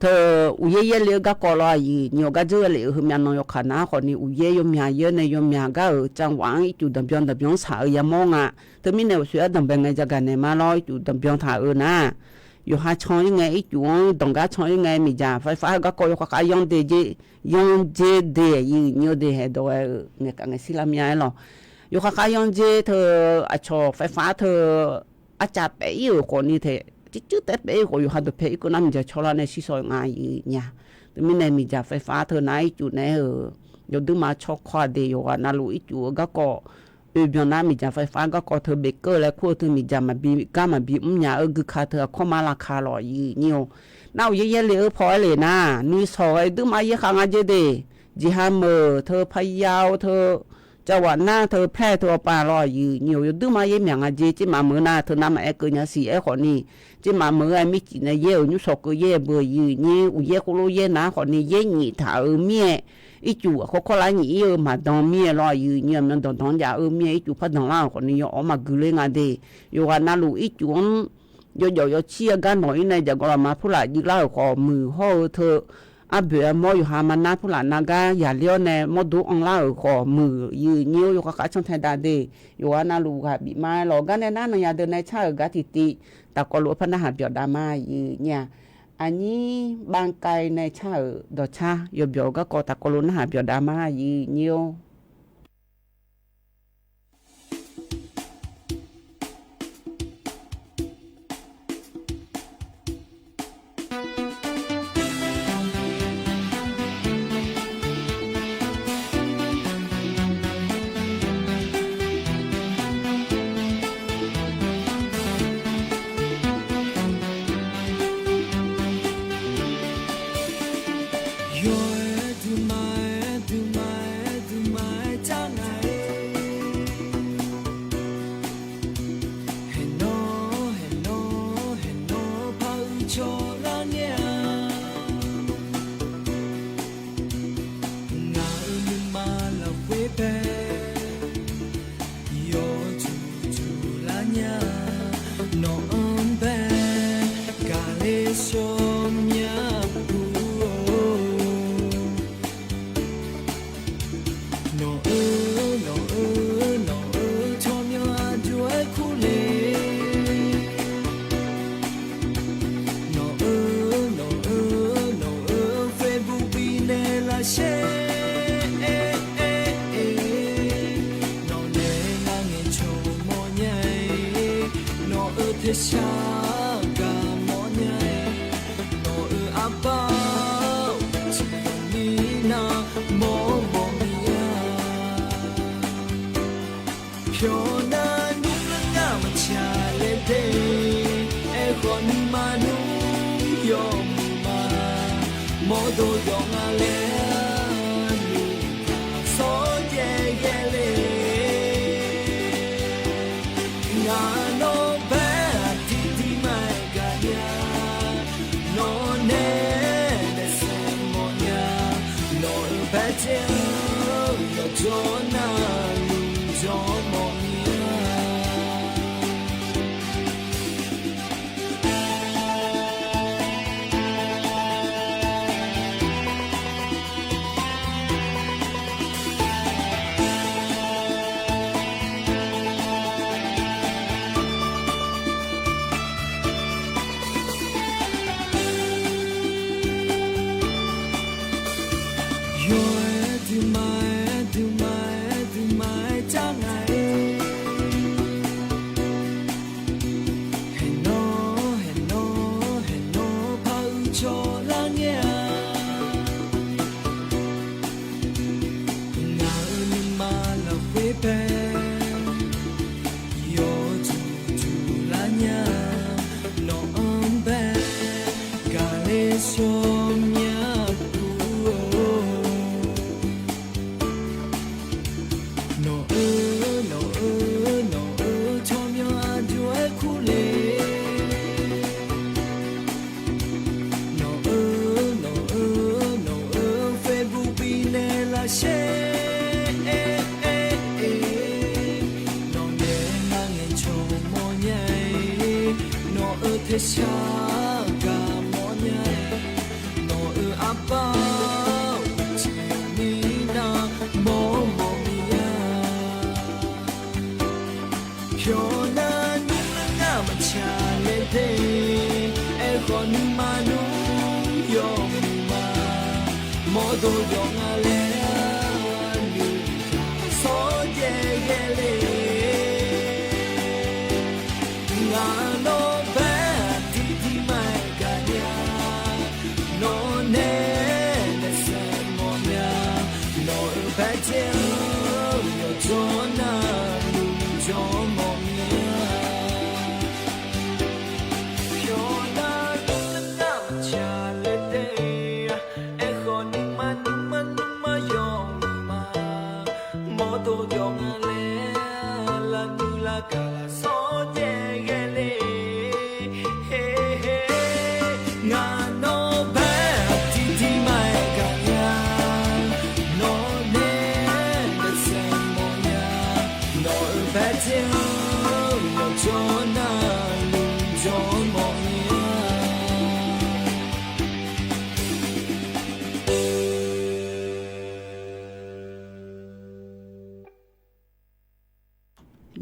เธออุเยเลี้ยก็กอลอยนี่ก็เจอเลยคือมันนอยขนาคนนี้อุเยยมยาเยอะในยมยาก็จังหวะจุดดำยองสาวยามองอ่ะเธอมีแนวเสือดำเป็นไงจะกันในมาลอยจุดดำยองถ่ายนะอยู่หาช่องยังไงจุดตรงก็ช่องยังไงมีจ่าไฟฟ้าก็กอยก็ขายยองเดจยองเจเดยี่นี่เดให้ตัวเนี่ยกันสิลามีอะไรหรออยู่ขายยองเจเธออ่ะชอไฟฟ้าเธออาจจะไปอยู่คนนี้เธอจุดแต่ไปก็อยู่หัดไปก็นั่นจะชอลในสิสอยง่ายเนี่ยแต่ไม่ในมีจะไฟฟ้าเธอไหนจุดไหนอยู่ดึงมาช็อกคอเดียวนั่นรู้อีจุดก็เบียนน้ำมีจะไฟฟ้าก็เธอเบเกอร์แล้วคู่เธอมีจะมาบีก้ามาบีเนี่ยคือค่าเธอเข้ามาราคาหล่อเนี่ยน่าเยอะเลยพอเลยนะนี่สอยดึงมาเยอะข้างอาเจเดจีฮามเธอพยาวเธอจะวันหน้าเธอแพร่เธอปลาลอยอยู่ดึงมาเยี่ยมอย่างอาเจจิมาเมื่อหน้าเธอน้ำไอ้เกยสีไอ้คนนี้จิมาเมื่อไอ้มิจินเย่ยุสกเย่เบยนี่อุเย่คุโลเย่นะคนนี้เย่หนีถาเมียอีจู่เขาไล่หนีมาดองเมียลอยเนี่ยมันดองยาเมียอีจู่พัดดองล่าคนนี้ออกมากุเลงาเดอยู่วันนั้นลูอีจู่ยเชี่ยกันหน่อยในจากกรมาผู้หลายยิ่งเล่าขอมือห่อเธออาเบื่อมออยู่หามันนาผู้หลานนากาอย่าเลี้ยวแน่มอดูอังเล่าขอมือยืนยิ้วอยู่กับข้าช่างไทยดาเดอยู่ว่านาลูกค่ะบีมาหลอกกันในนั้นนายเดินในชาติกาติแต่ก็รู้พนักหาเบียดดามาเนี่ยอันนี้บางไกในชาติดอชาอยู่เบียก็ก็แต่ก็รู้นะหาเบียดดามายิ้ว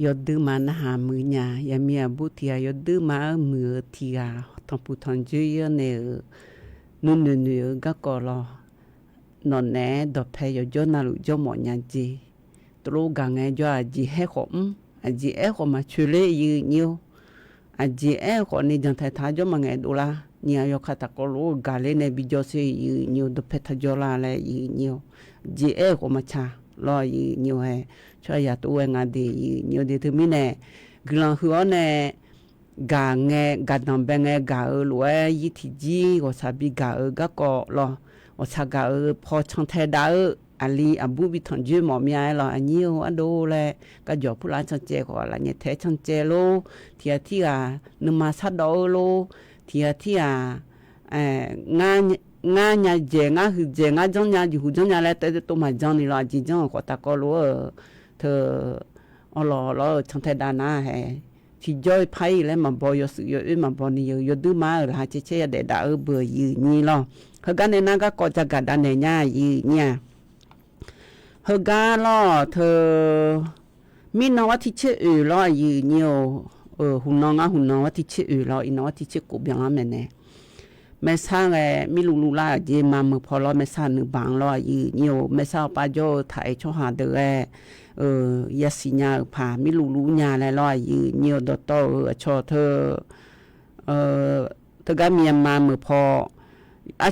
yo đưa mà na hà mưa nhà ya mía bút thì yo đưa mà mưa thì thằng phụ thằng chơi nè nương nương nương các cò lo nó nè đập hay yo cho na lu cho mọi nhà gì tôi gang nghe cho gì hết khom gì hết khom mà chơi lệ nhiều gì hết khom này chẳng thấy thà cho mà nghe đồ la nhà yo khát có lu gà lên này bị cho xe nhiều đập hay thà cho la lại nhiều gì hết khom mà cha lo nhiều hay cho ya tôi nghe đi nhiều đi thứ mình nè gần hứa nè gà nghe gà nằm bên nghe gà ở lúa y thì gì có sao bị gà ở các cọ lo 我查个破窗台大阿里阿布比同居毛面咯，阿尼我都嘞，个脚不拉窗节个啦，你台窗节咯，天啊，你嘛啥到咯，天啊，ngã nhà dễ ngã hư dễ ngã trong nhà thì hư trong nhà lại tới tôi mà trong này là chỉ trong có ta có lúa thờ lo trong thời đàn na hè thì chơi phay lại mà bao nhiêu sự yêu mà bao nhiêu đứa má là chế để đã ở bờ gì nhỉ lo hơi cái này nó có cho cả đàn này nha gì nha hơi cái lo thờ mình nói thì chế lo gì nhiều hùng nó thì chế lo nó thì chế cổ biển lắm này mẹ sang mi lù la gì mà mực phò lo mẹ sang nữ bằng lo gì nhiều mẹ sao ba cho thải cho hà được ya xì nhà phà mi lù nhà này lo gì nhiều đồ to cho thơ cái miền mà mực phò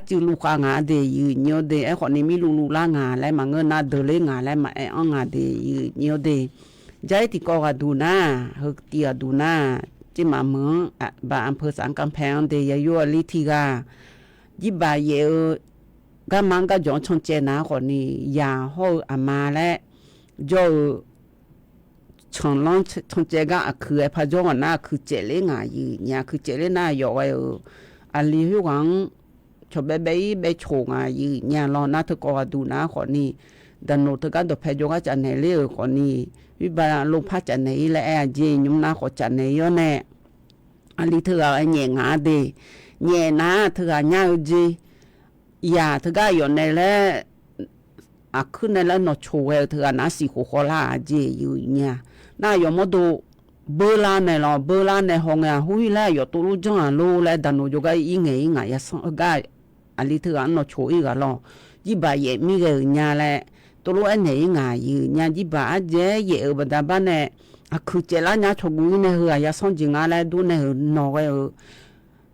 chữ lù qua ngã để gì nhiều để ấy còn mi lù la ngã lại mà ngơ na đỡ lấy ngã lại mà ấy ngã để nhiều để trái thì có đủ na hơi tiệt đủ na chỉ mà mướn bà anh phơi sáng cam phèn để ya yo li thi ga chỉ bà ye cái mang cái giống trong chế nào còn ni ya ho ama lại cho trong lòng trong chế ga cứ phải cho na cứ chế lên ngài gì nhà cứ chế lên na yo anh li hiếu quang cho bé chồng ngài gì nhà lo na thực có đủ na còn ni đàn nô thực cái đồ phải cho cái chân này liền còn ni vì bà lông phát chân này là gì nhưng na có chân này yo nè anh đi thưa anh nhẹ ngã đi nhẹ na thưa nhau gì ya thưa cái yo này là cứ này là nó chua thưa na xì khô la gì yêu nha na yo mà đồ bơ la này hong à hui là yo tu lu jong à lu là đàn nô cho cái ý nghĩa ya xong cái anh đi thưa nó chua ý cái lo chỉ bà ye mi cái nhà là tu lu anh này ngài yêu nha chỉ bà dễ ye ở bên đó này cứ chế là nhà chồng người này hừa ya xong chỉ ngã lại đu này nó cái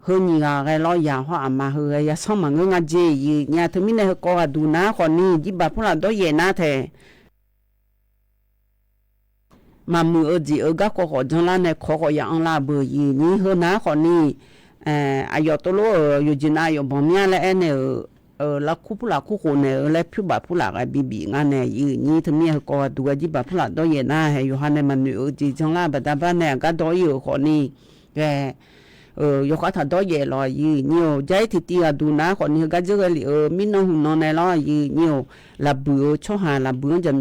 hơn nhiều cái lo ya hoa mà hừa ya xong mà người ngã gì nhà thứ mình này có đu na còn ni chỉ bà phụ là đó ye na thế mà mưa gì ở các có trong là này có ya ăn là bờ gì ni hơn na còn ni ayo tôi lo yo chỉ na yo bom nhà lại này là khu cổ này là phiêu bà phụ là cái bị ngã này như thế mình có đu cái bà phụ là đó ye na hay yo han này mà nữ chỉ trong là bà ta ban này cái đó yo còn ni cái yo có thật đó ye lo nhiều trái thì tia đu na còn như cái cái mình nó này lo nhiều là bữa cho hà là bữa chậm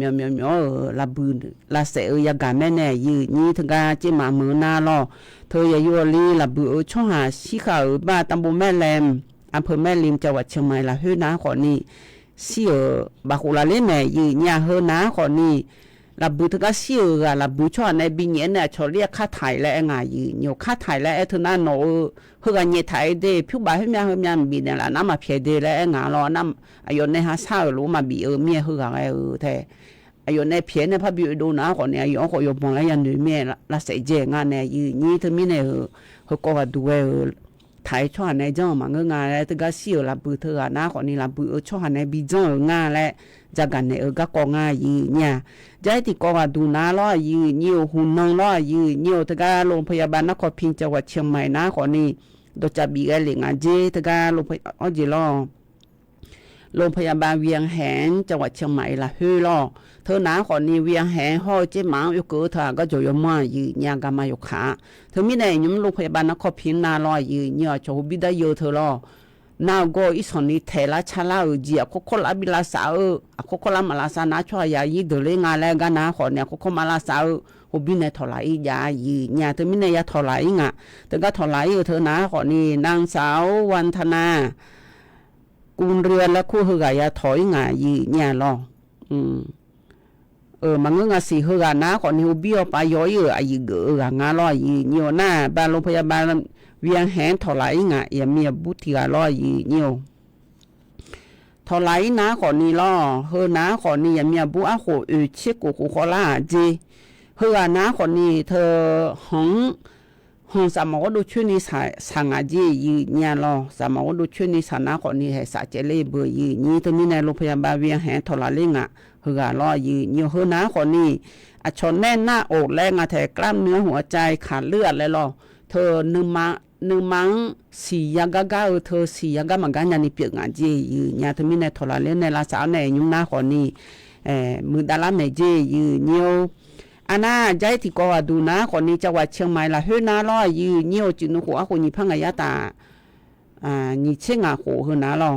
là bữa là sẽ ya cả mẹ này như thế cái chỉ mà mưa na lo thôi yo li là bữa cho hà xí khảo ba tam bố mẹ làm anh phơi mẹ lim cho vợ chồng mày là hơi ná còn ni xíu bà cụ là lên này nhà hơi ná còn ni là bữa thứ cái xíu là bữa cho anh ấy bị nhẹ này cho liệt khát thải lại anh ấy nhiều khát thải lại thứ nào nó hơi cái nhẹ thải để phiếu bà hơi miếng bị này là nằm mà phía đây lại anh ấy lo nằm ai này ha sao luôn mà bị ở miếng hơi cái thế ai này phía này phải bị đồ ná còn này ai có yêu bằng lại anh miếng là sẽ dễ ngang này như thứ mình này hơi có cái đuôi thái cho anh này cho mà ngơ ngà lại từ cái xíu là bự thưa na còn ni là bự cho anh này bị cho ngà lại ra gần này ở các con ngà gì nha trái thì con à đủ na lo gì nhiều hùn nông lo gì nhiều từ cái lồng phơi ban nó có pin cho vật chiang mai na còn ni đồ chả bị cái liền à dê từ cái lồng phơi ở gì lo lồng phơi ban viếng hẹn cho vật chiang mai là hơi lo thưa ná còn ni viếng hẹn ho chế máu yêu cứ thà có chỗ mà gì nhà cái mà yêu khá thưa mi này nhúng lồng phơi ban nó có pin na lo gì nhiều chỗ bịได้เยอะ thưa lo nào go ít son đi thế là chả là ở gì có là bị là sao có là mà là sao ná cho ya gì đồ lên ngà lại cái ná còn này có mà là sao hồ bị này thọ lại ya gì nhà thưa mi này ya thọ lại ngà thưa cái thọ lại ở thưa ná còn ni nang sáoวันธนากุนเรือนและคู่หือยาถอยงายีnhà lo mà ngơ ngà xì hơ gà ná còn nhiều bia ba giỏi ở ai gỡ gà ngà lo gì nhiều na ba lô phơi ba viên hẹn thọ lại ngà ya mía bút thì gà lo gì nhiều thọ lại ná còn ni lo hơ ná còn ni ya mía bút á hồ chiếc của khó là gì hơ gà ná còn ni thơ hong sa máu đồ chuyên đi sang à gì nhà lo sa máu đồ chuyên đi sang ná còn ni hay sa chế lê bờ gì như tôi mi này lô phơi ba viên hẹn thọ lại ngà hư gà lo gì nhiều hơn ná còn niชนแน่นหน้าอกแรงแต่กล้ามเนื้อหัวใจขาดเลือดเลยหรอเธอนึกมา นึงมังสียากะกะเธอสียากะมันกันยันนี่เปียงอ่ะเจยืญาทมิในทลาเลในลาสาวในยุงนาขอนี่มือดาลาในเจยืเนียวอันน่าใจที่ก็ว่าดูนะคนนี้จังหวัดเชียงใหม่ละเฮือนาล้อยืเนียวจินุหัวคนนี้พังอายาตานี่เชิงอ่ะโหเฮือนาล้อ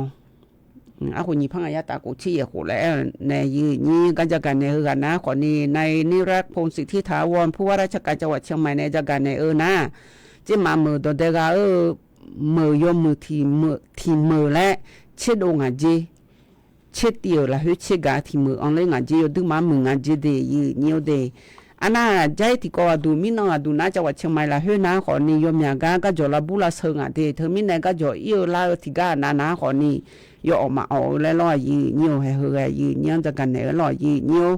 คนนี้พังอายาตากูชี้โหแล้วในยืนี่ก็จะกันในเฮือนะคนนี้ในนิรักพงศิทธิถาวรผู้ว่าราชการจังหวัดเชียงใหม่ในจะกันในนะจะมามือตัวเด็กมือยมมือทีมือและเช็ดองอ่ะเจเช็ดเดียวละเฮือเช็ดกาทีมืออันเล่งอ่ะเจอยู่ดึงมามืองอ่ะเจเดยืเนียวเดอันน่ะใจที่ก็ดูมินองดูน่าจะว่าเชียงใหม่ละเฮือนะขอนี่ยมยากาก็จอละบุละเซิงอ่ะเดเธอมินไหนก็จออีลาที่กานาขอนี่ยออกมาเอาแล้วลอยยืเนียวให้เฮือยืเนียจะกันเนี่ยลอยยืเนียว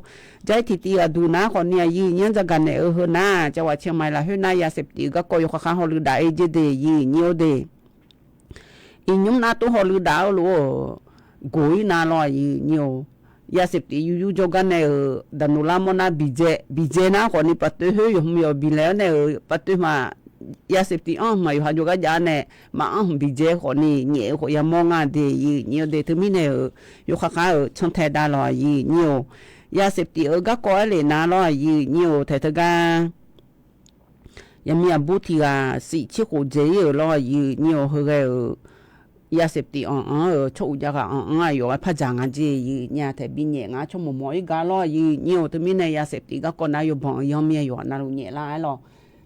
ใจที่ตีดูนะขอเนี่ยยืเนียจะกันเนี่ยเฮือนะจะว่าเชียงใหม่ละเฮือนะยาเสพติดก็ก็อยู่ข้างๆฮอลือได้เจเดยืเนียวเดอียุมนาตัวฮอลือดาวลูโกยนาลอยยืเนียวยาเสพติดอยู่จกันเนี่ยดันุลามอนาบีเจนะคนนี้ปัตตุเฮยมีอบิแล้วเนี่ยปัตตุมายาเสพติดมาอยู่หาจกันยาเนี่ยมาบีเจคนนี้เนี่ยขอยามองอ่ะเดยืเนียวเดทมิเนี่ยอยู่ข้างๆช่องแทดาลอยยืเนียวยาเสพติดก็ก่อเลยนาลอยยืเนียวแต่ถ้ากันยังมีบุตรที่สิชิโกเจยลอยยืเนียวเฮยาเสพติดชกจากอยู่พัฒนาจีเนี่ยแต่บินเนี่ยชมมวยกาลอยเนี่ยตัวมีในยาเสพติดก็คนอยู่บ่ยอมเมียอยู่นั่นลุเนี่ยละหรอ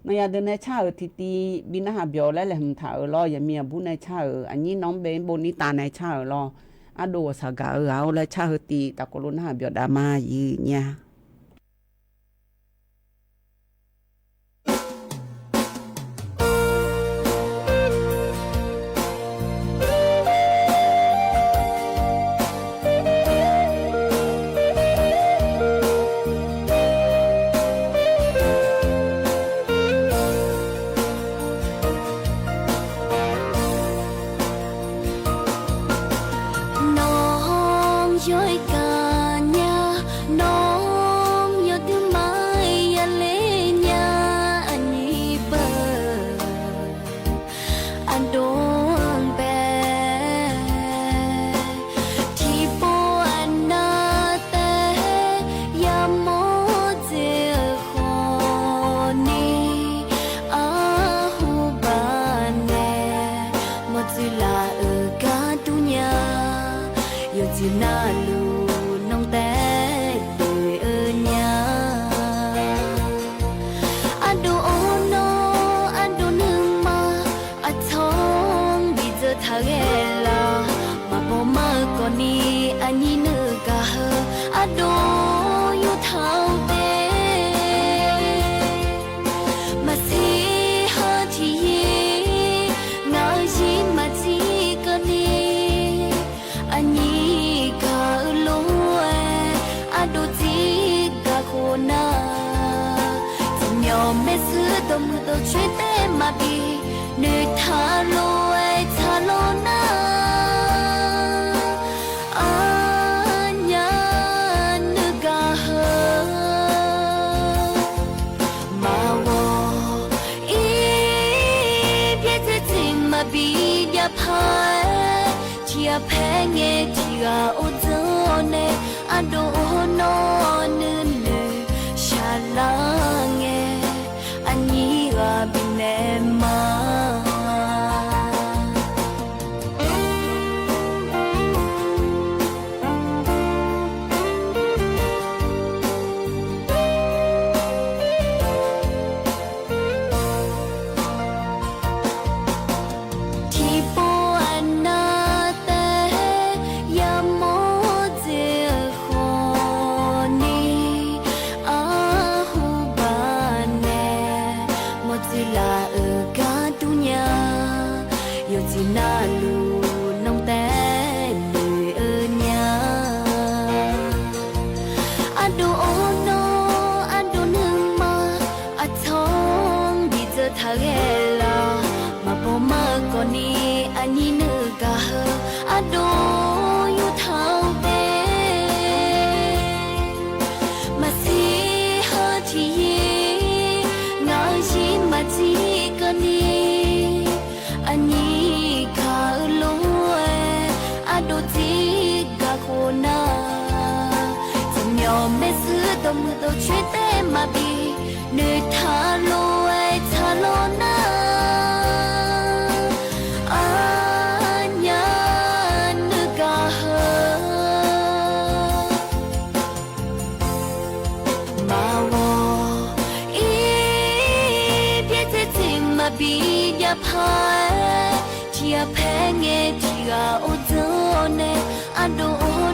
ในยาเดินในชาที่บินหาเบียวแล้วแหละมันถ่ายรออย่ามีบุในชาอันนี้น้องเบนบนิตาในชารออะโดสากาเอาและชาตีตะกลุนหาเบียวดามาเนี่ย น มือตัวช่วยเต้มาบีเนื้อทาโลไอทาโลนาอันยานึกาเฮมาวออีเพียเจจิมาบียาพายที่ยาแพ้เงที่กาโอโจเนอันโด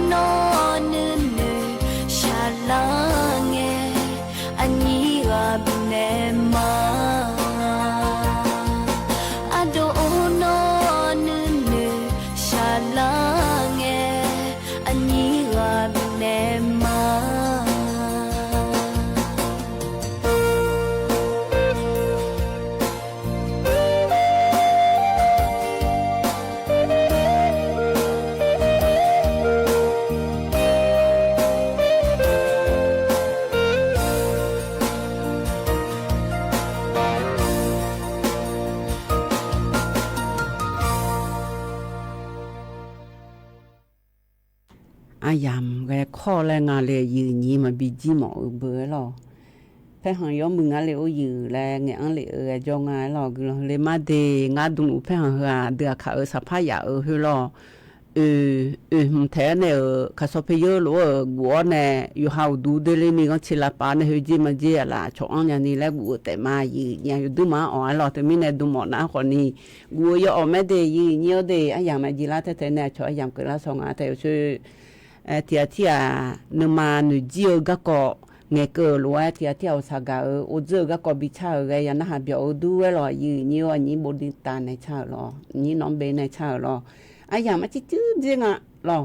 โนนึนชาลาเงอันนี้ก็เป็นแน่มาอันโดโนนึนชาลาเงอันนี้ก็เป็นแน่มา อายามแกข้อแรงงานเลยยืนยีมาบีจีหมอเบื่อหรอแพ่หังยอมมึงอะไรโอยืแรงเงี้ยอะไรจงไงหรอคือเลยมาเดงาดุนอุแพ่หังเดือขาสภาพยาคือหรอมันแท้เนี่ยข้าสพเยอะหรือกัวเนี่ยอยู่หาดูเดลินี่ก็ชิลปาเนี่ยจีมาเจละช่องอย่างนี้แล้วกัวแต่มายืนยังอยู่ดูมาอ๋อหรอแต่ไม่เนี่ยดูหมอนะคนนี้กัวยอมไม่เดยืนเยอะเดอายามมาจีละแต่เนี่ยช่วยยามเกิดละสองแต่ช่วยที่นมาหนูเจียวก็ก็เงยเกลือที่เอาสักอุจจาระก็บิชาเรียนหาเบียวดูเวลายืนยี่วันนี้บดิตาในชาหรอนี่น้องเบนในชาหรอไอ้ยามาจิจื้อจริงอ่ะหรอ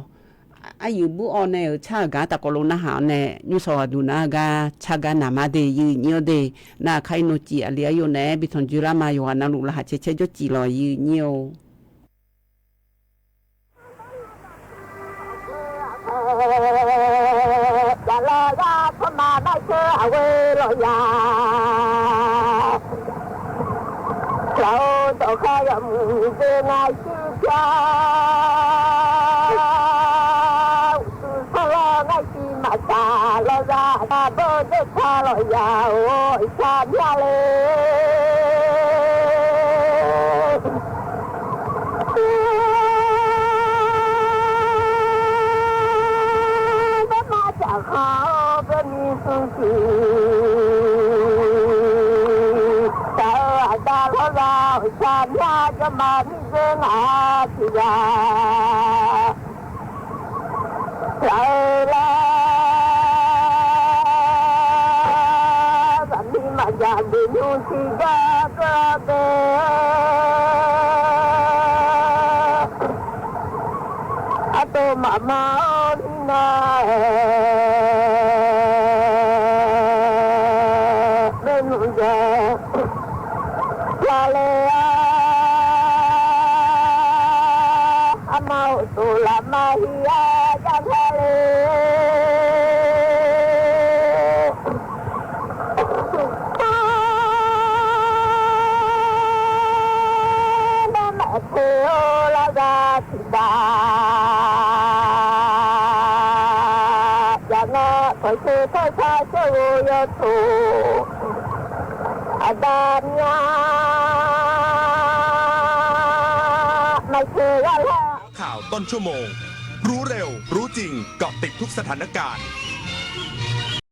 ไอ้ยูบุออนเนี่ยชากาตะกโลนะหาเนี่ยยูสวัสดูนะกาชากานามาเดยืนยี่เดน่าใครโนจีอะไรอยู่เนี่ยบิทอนจุรามาอยู่วันนั้นลูกละหาเชจจีรอยืนยี่อย่าลอยาเข้ามาได้เชื่อเอาไว้ลอยาเราต้องขยันเดินในชีวิตพอเราในชีวิตมาลอยาบนเด็กลอยาโอ้ยชาญาเลยเขาเป็นสุขีแต่ดาเราฉันอยากจะมาที่เรื่องอาชีพแล้วแบบนี้มาจากดินยูซีกาเกเตอาตัวมามานะเป็นหุ่นยนต์ทะเลอามาตุลามาฮิยาจันทะเลนั่นแหละเทโอลาดาติดาคอยเชื่อคอยพาเชื่อยอดถูอาดามยาไม่เชื่อแล้ว ข่าวต้นชั่วโมงรู้เร็วรู้จริงเกาะติดทุกสถานการณ์